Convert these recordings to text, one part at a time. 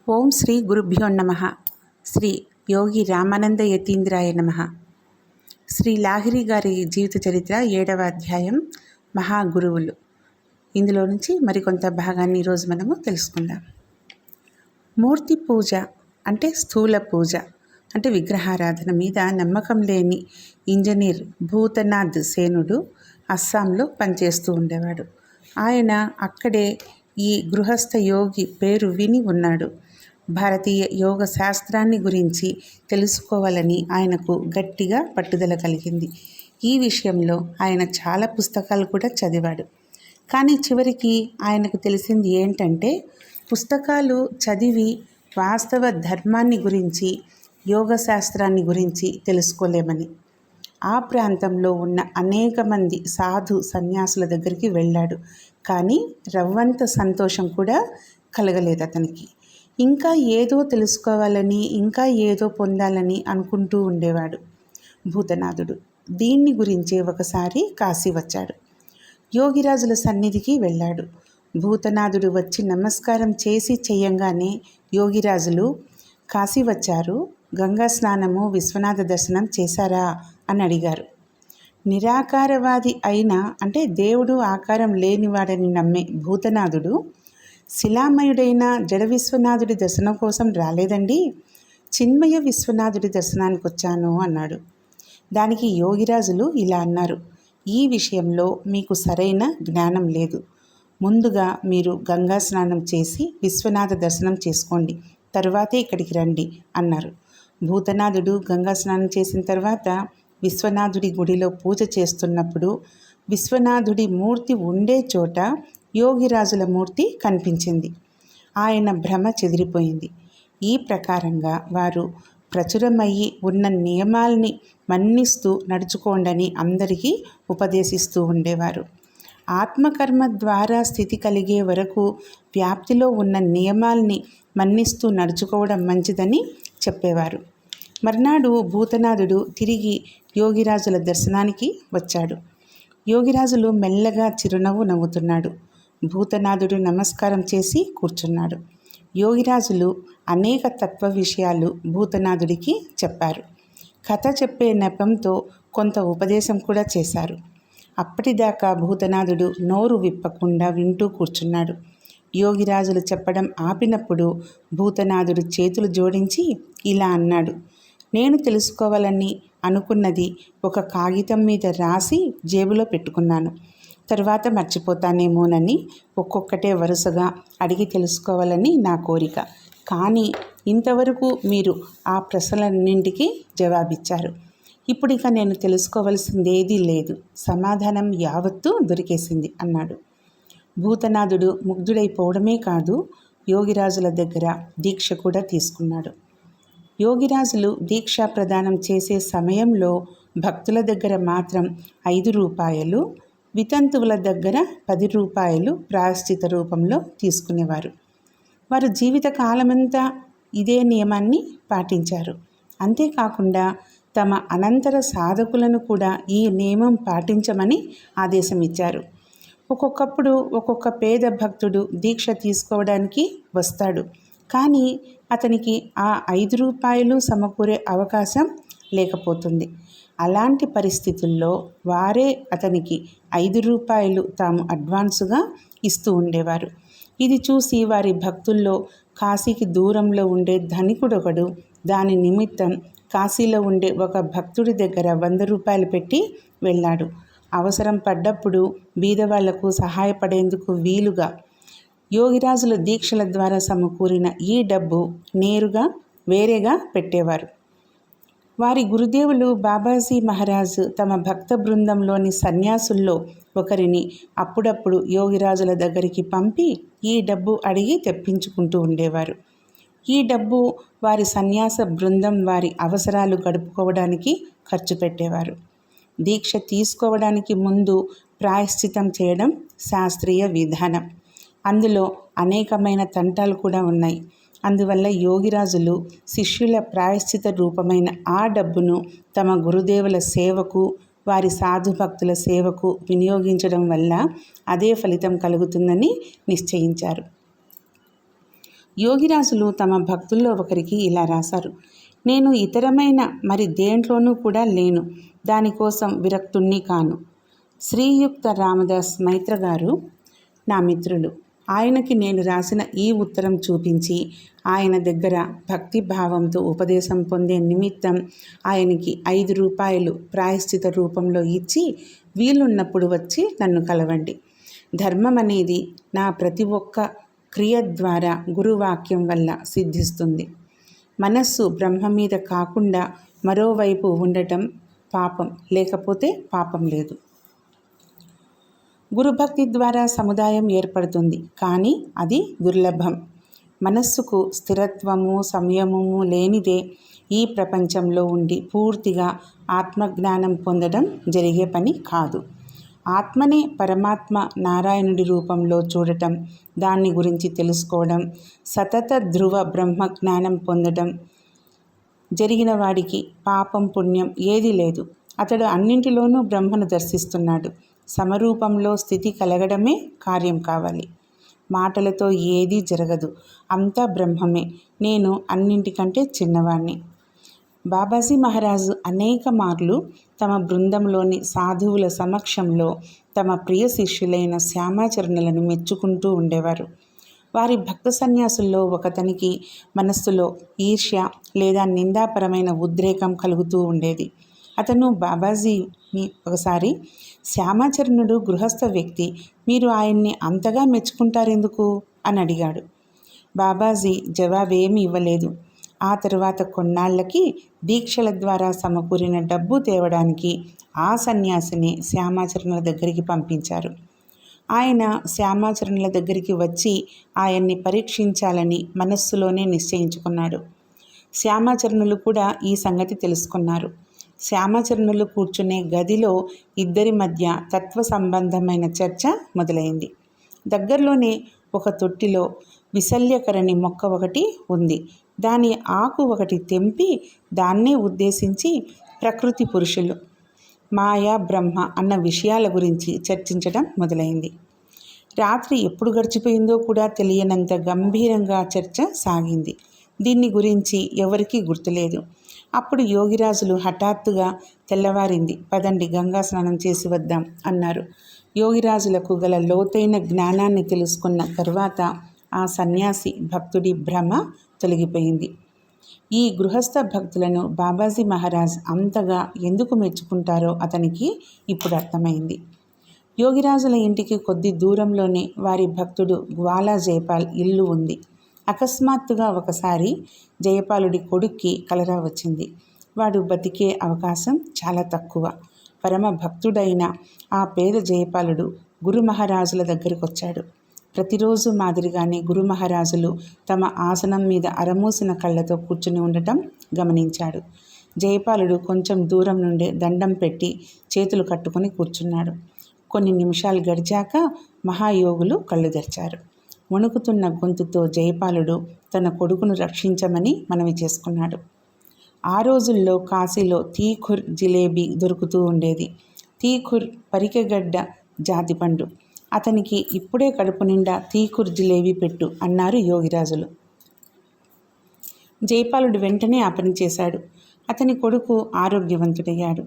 ఓం శ్రీ గురుభ్యో నమః. శ్రీ యోగి రామానంద యతీంద్రాయ నమః. శ్రీ లాహిరి గారి జీవిత చరిత్ర 7వ అధ్యాయం మహాగురువులు. ఇందులో నుంచి మరికొంత భాగాన్ని ఈరోజు మనము తెలుసుకుందాం. మూర్తి పూజ అంటే స్థూల పూజ అంటే విగ్రహారాధన మీద నమ్మకం లేని ఇంజనీర్ భూతనాథ్ సేనుడు అస్సాంలో పనిచేస్తూ ఉండేవాడు. ఆయన అక్కడే ఈ గృహస్థ యోగి పేరు విని ఉన్నాడు. భారతీయ యోగ శాస్త్రాన్ని గురించి తెలుసుకోవాలని ఆయనకు గట్టిగా పట్టుదల కలిగింది. ఈ విషయంలో ఆయన చాలా పుస్తకాలు కూడా చదివాడు. కానీ చివరికి ఆయనకు తెలిసింది ఏంటంటే, పుస్తకాలు చదివి వాస్తవ ధర్మాన్ని గురించి, యోగ శాస్త్రాన్ని గురించి తెలుసుకోలేమని. ఆ ప్రాంతంలో ఉన్న అనేక మంది సాధు సన్యాసుల దగ్గరికి వెళ్ళాడు. కానీ రవ్వంత సంతోషం కూడా కలగలేదు అతనికి. ఇంకా ఏదో తెలుసుకోవాలని, ఇంకా ఏదో పొందాలని అనుకుంటూ ఉండేవాడు భూతనాథుడు. దీన్ని గురించే ఒకసారి కాశీ వచ్చాడు. యోగిరాజుల సన్నిధికి వెళ్ళాడు. భూతనాథుడు వచ్చి నమస్కారం చేసి చెయ్యంగానే యోగిరాజులు, కాశీ వచ్చారు, గంగా స్నానము, విశ్వనాథ దర్శనం చేశారా అని అడిగారు. నిరాకారవాది అయినా అంటే దేవుడు ఆకారం లేనివాడని నమ్మే భూతనాథుడు, శిలామయుడైన జడ విశ్వనాథుడి దర్శనం కోసం రాలేదండి, చిన్మయ విశ్వనాథుడి దర్శనానికి వచ్చాను అన్నాడు. దానికి యోగిరాజులు ఇలా అన్నారు, ఈ విషయంలో మీకు సరైన జ్ఞానం లేదు. ముందుగా మీరు గంగా స్నానం చేసి విశ్వనాథ దర్శనం చేసుకోండి, తరువాతే ఇక్కడికి రండి అన్నారు. భూతనాథుడు గంగా స్నానం చేసిన తర్వాత విశ్వనాథుడి గుడిలో పూజ చేస్తున్నప్పుడు విశ్వనాథుడి మూర్తి ఉండే చోట యోగిరాజుల మూర్తి కనిపించింది. ఆయన భ్రమ చెదిరిపోయింది. ఈ ప్రకారంగా వారు ప్రచురమయ్యి ఉన్న నియమాల్ని మన్నిస్తూ నడుచుకోండని అందరికీ ఉపదేశిస్తూ ఉండేవారు. ఆత్మకర్మ ద్వారా స్థితి కలిగే వరకు వ్యాప్తిలో ఉన్న నియమాల్ని మన్నిస్తూ నడుచుకోవడం మంచిదని చెప్పేవారు. మర్నాడు భూతనాథుడు తిరిగి యోగిరాజుల దర్శనానికి వచ్చాడు. యోగిరాజులు మెల్లగా చిరునవ్వు నవ్వుతున్నాడు. భూతనాథుడు నమస్కారం చేసి కూర్చున్నాడు. యోగిరాజులు అనేక తత్వ విషయాలు భూతనాథుడికి చెప్పారు. కథ చెప్పే నెపంతో కొంత ఉపదేశం కూడా చేశారు. అప్పటిదాకా భూతనాథుడు నోరు విప్పకుండా వింటూ కూర్చున్నాడు. యోగిరాజులు చెప్పడం ఆపినప్పుడు భూతనాథుడు చేతులు జోడించి ఇలా అన్నాడు, నేను తెలుసుకోవాలని అనుకున్నది ఒక కాగితం మీద రాసి జేబులో పెట్టుకున్నాను. తరువాత మర్చిపోతానేమోనని ఒక్కొక్కటే వరుసగా అడిగి తెలుసుకోవాలని నా కోరిక. కానీ ఇంతవరకు మీరు ఆ ప్రశ్నలన్నింటికీ జవాబిచ్చారు. ఇప్పుడు ఇక నేను తెలుసుకోవలసిందేదీ లేదు, సమాధానం యావత్తూ దొరికేసింది అన్నాడు. భూతనాథుడు ముగ్ధుడైపోవడమే కాదు, యోగిరాజుల దగ్గర దీక్ష కూడా తీసుకున్నాడు. యోగిరాజులు దీక్షా ప్రదానం చేసే సమయంలో భక్తుల దగ్గర మాత్రం 5 రూపాయలు, వితంతువుల దగ్గర 10 రూపాయలు ప్రాయశ్చిత రూపంలో తీసుకునేవారు. వారు జీవిత కాలమంతా ఇదే నియమాన్ని పాటించారు. అంతేకాకుండా తమ అనంతర సాధకులను కూడా ఈ నియమం పాటించమని ఆదేశం ఇచ్చారు. ఒక్కొక్కప్పుడు ఒక్కొక్క పేద భక్తుడు దీక్ష తీసుకోవడానికి వస్తాడు. కానీ అతనికి ఆ 5 రూపాయలు సమకూరే అవకాశం లేకపోతుంది. అలాంటి పరిస్థితుల్లో వారే అతనికి 5 రూపాయలు తాము అడ్వాన్సుగా ఇస్తూ ఉండేవారు. ఇది చూసి వారి భక్తుల్లో కాశీకి దూరంలో ఉండే ధనికుడొకడు దాని నిమిత్తం కాశీలో ఉండే ఒక భక్తుడి దగ్గర 100 రూపాయలు పెట్టి వెళ్ళాడు. అవసరం పడ్డప్పుడు బీదవాళ్లకు సహాయపడేందుకు వీలుగా యోగిరాజుల దీక్షల ద్వారా సమకూరిన ఈ డబ్బు నేరుగా వేరేగా పెట్టేవారు. వారి గురుదేవులు బాబాజీ మహారాజ్ తమ భక్త బృందంలోని సన్యాసుల్లో ఒకరిని అప్పుడప్పుడు యోగిరాజుల దగ్గరికి పంపి ఈ డబ్బు అడిగి తెప్పించుకుంటూ ఉండేవారు. ఈ డబ్బు వారి సన్యాస బృందం వారి అవసరాలు గడుపుకోవడానికి ఖర్చు పెట్టేవారు. దీక్ష తీసుకోవడానికి ముందు ప్రాయశ్చితం చేయడం శాస్త్రీయ విధానం. అందులో అనేకమైన తంటాలు కూడా ఉన్నాయి. అందువల్ల యోగిరాజులు శిష్యుల ప్రాయశ్చిత రూపమైన ఆ డబ్బును తమ గురుదేవుల సేవకు, వారి సాధుభక్తుల సేవకు వినియోగించడం వల్ల అదే ఫలితం కలుగుతుందని నిశ్చయించారు. యోగిరాజులు తమ భక్తుల్లో ఒకరికి ఇలా రాశారు: నేను ఇతరమైన మరి దేంట్లోనూ కూడా లేను, దానికోసం విరక్తుణ్ణి కాను. శ్రీయుక్త రామదాస్ మైత్ర గారు నా మిత్రులు. ఆయనకి నేను రాసిన ఈ ఉత్తరం చూపించి ఆయన దగ్గర భక్తి భావంతో ఉపదేశం పొందే నిమిత్తం ఆయనకి 5 రూపాయలు ప్రాయశ్చిత రూపంలో ఇచ్చి వీలున్నప్పుడు వచ్చి నన్ను కలవండి. ధర్మం అనేది నా ప్రతి ఒక్క క్రియ ద్వారా గురువాక్యం వల్ల సిద్ధిస్తుంది. మనస్సు బ్రహ్మ మీద కాకుండా మరోవైపు ఉండటం పాపం, లేకపోతే పాపం లేదు. గురుభక్తి ద్వారా సముదాయం ఏర్పడుతుంది, కానీ అది దుర్లభం. మనస్సుకు స్థిరత్వము సంయమము లేనిదే ఈ ప్రపంచంలో ఉండి పూర్తిగా ఆత్మజ్ఞానం పొందడం జరిగే పని కాదు. ఆత్మనే పరమాత్మ నారాయణుడి రూపంలో చూడటం, దాన్ని గురించి తెలుసుకోవడం, సతత ధ్రువ బ్రహ్మజ్ఞానం పొందడం జరిగిన వాడికి పాపం పుణ్యం ఏదీ లేదు. అతడు అన్నింటిలోనూ బ్రహ్మను దర్శిస్తున్నాడు. సమరూపంలో స్థితి కలగడమే కార్యం కావాలి. మాటలతో ఏదీ జరగదు, అంతా బ్రహ్మమే. నేను అన్నింటికంటే చిన్నవాణ్ణి. బాబాజీ మహారాజు అనేక మార్లు తమ బృందంలోని సాధువుల సమక్షంలో తమ ప్రియ శిష్యులైన శ్యామాచరణలను మెచ్చుకుంటూ ఉండేవారు. వారి భక్త సన్యాసుల్లో ఒకతనికి మనస్సులో ఈర్ష్య లేదా నిందాపరమైన ఉద్రేకం కలుగుతూ ఉండేది. అతను బాబాజీని ఒకసారి, శ్యామాచరణుడు గృహస్థ వ్యక్తి, మీరు ఆయన్ని అంతగా మెచ్చుకుంటారెందుకు అని అడిగాడు. బాబాజీ జవాబేమీ ఇవ్వలేదు. ఆ తరువాత కొన్నాళ్లకి దీక్షల ద్వారా సమకూరిన డబ్బు తేవడానికి ఆ సన్యాసిని శ్యామాచరణుల దగ్గరికి పంపించారు. ఆయన శ్యామాచరణుల దగ్గరికి వచ్చి ఆయన్ని పరీక్షించాలని మనస్సులోనే నిశ్చయించుకున్నాడు. శ్యామాచరణులు కూడా ఈ సంగతి తెలుసుకున్నారు. శ్యామాచరణులు కూర్చునే గదిలో ఇద్దరి మధ్య తత్వ సంబంధమైన చర్చ మొదలైంది. దగ్గరలోనే ఒక తొట్టిలో విశల్యకరణి మొక్క ఒకటి ఉంది. దాని ఆకు ఒకటి తెంపి దాన్నే ఉద్దేశించి ప్రకృతి పురుషులు, మాయా బ్రహ్మ అన్న విషయాల గురించి చర్చించడం మొదలైంది. రాత్రి ఎప్పుడు గడిచిపోయిందో కూడా తెలియనంత గంభీరంగా చర్చ సాగింది. దీన్ని గురించి ఎవరికీ గుర్తులేదు. అప్పుడు యోగిరాజులు హఠాత్తుగా, తెల్లవారింది, పదండి గంగా స్నానం చేసి వద్దాం అన్నారు. యోగిరాజులకు గల లోతైన జ్ఞానాన్ని తెలుసుకున్న తర్వాత ఆ సన్యాసి భక్తుడి భ్రమ తొలగిపోయింది. ఈ గృహస్థ భక్తులను బాబాజీ మహారాజ్ అంతగా ఎందుకు మెచ్చుకుంటారో అతనికి ఇప్పుడు అర్థమైంది. యోగిరాజుల ఇంటికి కొద్ది దూరంలోనే వారి భక్తుడు గ్వాలా జయపాల్ ఇల్లు ఉంది. అకస్మాత్తుగా ఒకసారి జయపాలుడి కొడుక్కి కలరా వచ్చింది. వాడు బతికే అవకాశం చాలా తక్కువ. పరమ భక్తుడైన ఆ పేద జయపాలుడు గురు మహారాజుల దగ్గరికి వచ్చాడు. ప్రతిరోజు మాదిరిగానే గురు మహారాజులు తమ ఆసనం మీద అరమూసిన కళ్ళతో కూర్చుని ఉండటం గమనించాడు. జయపాలుడు కొంచెం దూరం నుండే దండం పెట్టి చేతులు కట్టుకొని కూర్చున్నాడు. కొన్ని నిమిషాలు గడిచాక మహాయోగులు కళ్ళు తెరిచారు. వణుకుతున్న గొంతుతో జయపాలుడు తన కొడుకును రక్షించమని మనవి చేసుకున్నాడు. ఆ రోజుల్లో కాశీలో తీఖుర్ జిలేబీ దొరుకుతూ ఉండేది. తీఖుర్ పరికెగడ్డ జాతి పండు. అతనికి ఇప్పుడే కడుపు నిండా తీఖుర్ జిలేబీ పెట్టు అన్నారు యోగిరాజులు. జయపాలుడు వెంటనే ఆ పని చేశాడు. అతని కొడుకు ఆరోగ్యవంతుడయ్యాడు.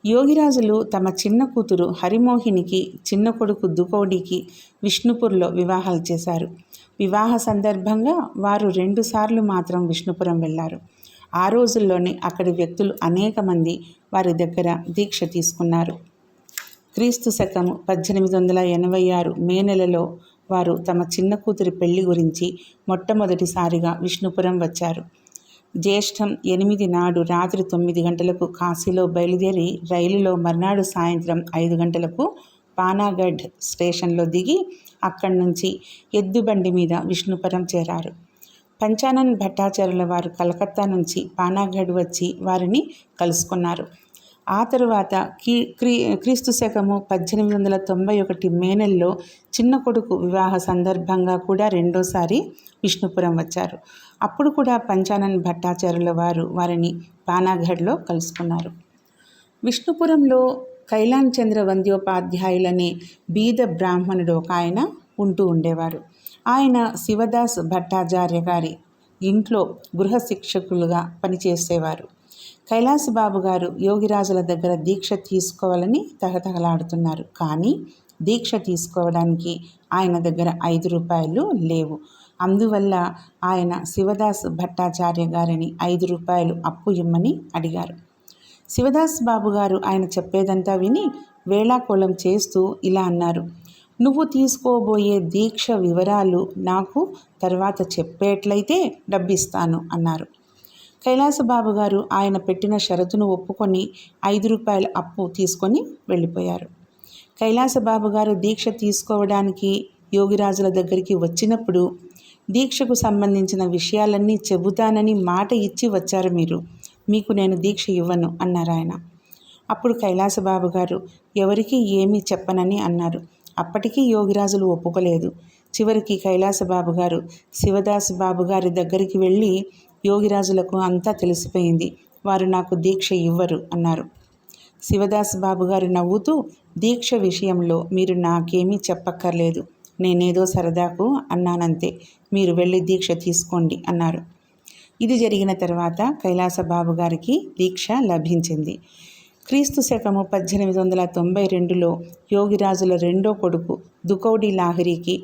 యోగిరాజులు తమ చిన్న కూతురు హరిమోహినికి, చిన్న కొడుకు దుకోడికి విష్ణుపూర్లో వివాహాలు చేశారు. వివాహ సందర్భంగా వారు 2 సార్లు మాత్రం విష్ణుపురం వెళ్ళారు. ఆ రోజుల్లోనే అక్కడి వ్యక్తులు అనేక మంది వారి దగ్గర దీక్ష తీసుకున్నారు. క్రీస్తు శకం 1886 మే నెలలో వారు తమ చిన్న కూతురి పెళ్లి గురించి మొట్టమొదటిసారిగా విష్ణుపురం వచ్చారు. జ్యేష్ఠం 8 నాడు రాత్రి 9 గంటలకు కాశీలో బయలుదేరి రైలులో మర్నాడు సాయంత్రం 5 గంటలకు పానాగఢ్ స్టేషన్లో దిగి అక్కడి నుంచి ఎద్దుబండి మీద విష్ణుపురం చేరారు. పంచానన్ భట్టాచార్యుల వారు కలకత్తా నుంచి పానాగఢ్ వచ్చి వారిని కలుసుకున్నారు. ఆ తరువాత క్రీస్తు శకము 1891 మే నెలలో చిన్న కొడుకు వివాహ సందర్భంగా కూడా రెండోసారి విష్ణుపురం వచ్చారు. అప్పుడు కూడా పంచానన్ భట్టాచార్యుల వారు వారిని పానాగఢ్లో కలుసుకున్నారు. విష్ణుపురంలో కైలాన్ చంద్ర వంద్యోపాధ్యాయులనే బీద బ్రాహ్మణుడు ఒక ఆయన ఉంటూ ఉండేవారు. ఆయన శివదాస్ భట్టాచార్య గారి ఇంట్లో గృహ శిక్షకులుగా పనిచేసేవారు. కైలాసబాబు గారు యోగిరాజుల దగ్గర దీక్ష తీసుకోవాలని తహతహలాడుతున్నారు. కానీ దీక్ష తీసుకోవడానికి ఆయన దగ్గర 5 రూపాయలు లేవు. అందువల్ల ఆయన శివదాస్ భట్టాచార్య గారిని 5 రూపాయలు అప్పు ఇమ్మని అడిగారు. శివదాస్ బాబు గారు ఆయన చెప్పేదంతా విని వేళాకోళం చేస్తూ ఇలా అన్నారు: నువ్వు తీసుకోబోయే దీక్ష వివరాలు నాకు తర్వాత చెప్పేట్లయితే డబ్బిస్తాను అన్నారు. కైలాసబాబు గారు ఆయన పెట్టిన షరతును ఒప్పుకొని 5 రూపాయల అప్పు తీసుకొని వెళ్ళిపోయారు. కైలాసబాబు గారు దీక్ష తీసుకోవడానికి యోగిరాజుల దగ్గరికి వచ్చినప్పుడు దీక్షకు సంబంధించిన విషయాలన్నీ చెబుతానని మాట ఇచ్చి వచ్చారు మీరు, మీకు నేను దీక్ష ఇవ్వను అన్నారు ఆయన. అప్పుడు కైలాసబాబు గారు ఎవరికి ఏమీ చెప్పనని అన్నారు. అప్పటికీ యోగిరాజులు ఒప్పుకోలేదు. చివరికి కైలాసబాబు గారు శివదాస్ బాబు గారి దగ్గరికి వెళ్ళి యోగిరాజులకు అంతా తెలిసిపోయింది, వారు నాకు దీక్ష ఇవ్వరు అన్నారు. శివదాస్ బాబు గారు నవ్వుతూ, దీక్ష విషయంలో మీరు నాకేమీ చెప్పక్కర్లేదు, నేనేదో సరదాకు అన్నానంతే, మీరు వెళ్ళి దీక్ష తీసుకోండి అన్నారు. ఇది జరిగిన తర్వాత కైలాసబాబు గారికి దీక్ష లభించింది. క్రీస్తు శకము 1892లో యోగిరాజుల రెండో కొడుకు దుకౌడి లాహిరికి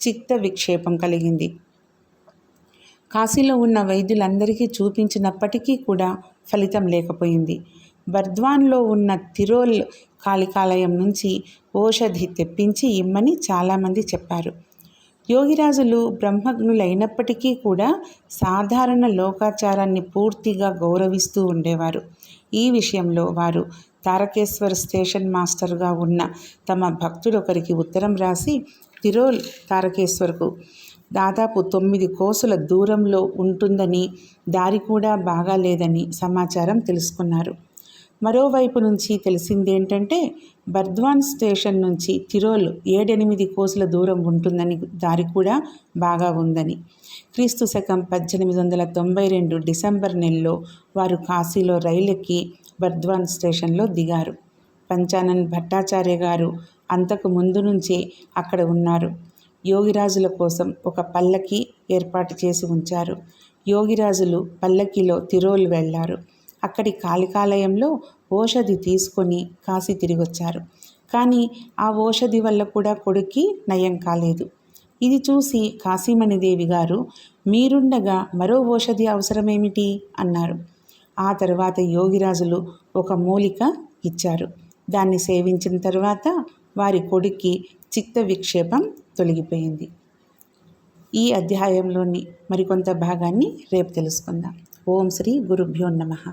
చిత్త విక్షేపం కలిగింది. కాశీలో ఉన్న వైద్యులందరికీ చూపించినప్పటికీ కూడా ఫలితం లేకపోయింది. బర్ద్వాన్లో ఉన్న తిరోల్ కాళికాలయం నుంచి ఓషధి తెప్పించి ఇమ్మని చాలామంది చెప్పారు. యోగిరాజులు బ్రహ్మజ్ఞులైనప్పటికీ కూడా సాధారణ లోకాచారాన్ని పూర్తిగా గౌరవిస్తూ ఉండేవారు. ఈ విషయంలో వారు తారకేశ్వర్ స్టేషన్ మాస్టర్గా ఉన్న తమ భక్తుడొకరికి ఉత్తరం రాసి తిరోల్ తారకేశ్వర్కు దాదాపు 9 కోసుల దూరంలో ఉంటుందని, దారి కూడా బాగాలేదని సమాచారం తెలుసుకున్నారు. మరోవైపు నుంచి తెలిసిందేంటంటే బర్ద్వాన్ స్టేషన్ నుంచి తిరోల్ 7-8 కోసుల దూరం ఉంటుందని, దారి కూడా బాగా ఉందని. క్రీస్తు శకం 1892 డిసెంబర్ నెలలో వారు కాశీలో రైలెక్కి బర్ద్వాన్ స్టేషన్లో దిగారు. పంచానన్ భట్టాచార్య గారు అంతకు ముందు నుంచే అక్కడ ఉన్నారు. యోగిరాజుల కోసం ఒక పల్లకి ఏర్పాటు చేసి ఉంచారు. యోగిరాజులు పల్లకిలో తిరోల్ వెళ్ళారు. అక్కడి కాళికాలయంలో ఓషధి తీసుకొని కాశీ తిరిగొచ్చారు. కానీ ఆ ఓషధి వల్ల కూడా కొడుక్కి నయం కాలేదు. ఇది చూసి కాశీమణిదేవి గారు, మీరుండగా మరో ఓషధి అవసరమేమిటి అన్నారు. ఆ తర్వాత యోగిరాజులు ఒక మూలిక ఇచ్చారు. దాన్ని సేవించిన తర్వాత వారి కొడుక్కి చిత్త విక్షేపం తొలగిపోయింది. ఈ అధ్యాయంలోని మరికొంత భాగాన్ని రేపు తెలుసుకుందాం. ఓం శ్రీ గురుభ్యో నమః.